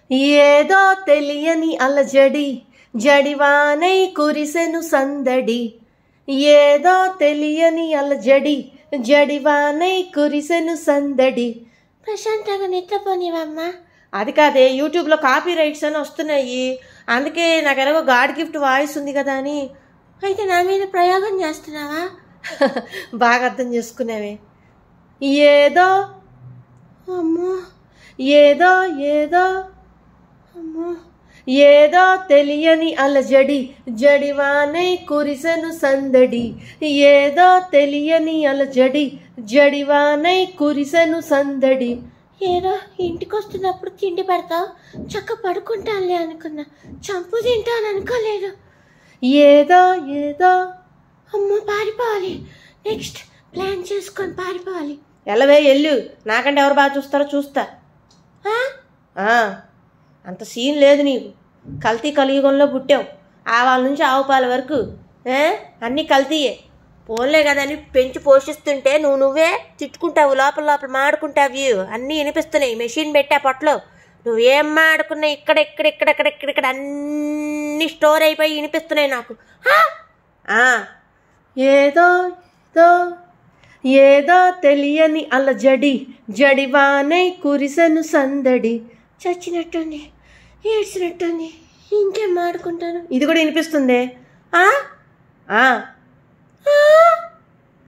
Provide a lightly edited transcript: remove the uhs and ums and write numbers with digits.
ఏదో తెలియని అలజడి జడివానై కురిసెను సందడి. ఏదో తెలియని అలజడి జడివానై కురిసెను సందడి. ప్రశాంతంగా నిద్రపోనివమ్మా. అది కాదే, యూట్యూబ్లో కాపీ రైట్స్ అని వస్తున్నాయి, అందుకే నాకు ఎలాగో గాడ్ గిఫ్ట్ వాయిస్ ఉంది కదా అని. అయితే నా మీద ప్రయోగం చేస్తున్నావా? బాగా అర్థం చేసుకున్నావే. ఏదో అమ్మో, ఏదో ఏదో అమ్మో, ఏదో తెలియని అలజడి జడివానై కురిసెను సందడి. ఏదో తెలియని అలజడి జడివానై కురిసెను సందడి. ఏదో ఇంటికి వస్తున్నప్పుడు తిండి పెడతావు, చక్క పడుకుంటానులే అనుకున్నా, చంపు తింటాను అనుకోలేదు. ఏదో ఏదో అమ్మో, పారిపోవాలి. నెక్స్ట్ ప్లాన్ చేసుకొని పారిపోవాలి. ఎల్లవే ఎల్లు, నాకంటే ఎవరు బాగా చూస్తారో చూస్తా. అంత సీన్ లేదు నీకు. కల్తీ కలియుగంలో పుట్టావు, ఆవాల నుంచి ఆవు పాల వరకు అన్నీ కల్తీయే. పోన్లే కదని పెంచి పోషిస్తుంటే నువ్వే తిట్టుకుంటావు, లోపల లోపల మాడుకుంటావు. అన్నీ వినిపిస్తున్నాయి, మెషిన్ పెట్టా పొట్టలో. నువ్వేం మాడుకున్నా ఇక్కడ అన్నీ స్టోర్ అయిపోయి వినిపిస్తున్నాయి నాకు. ఏదో ఏదో ఏదో తెలియని అలజడి జడివానై కురిసెను సందడి. చచ్చినట్టుంది, ఏడ్చినట్టుంది, ఇంకేం మాడుకుంటాను. ఇది కూడా వినిపిస్తుందే.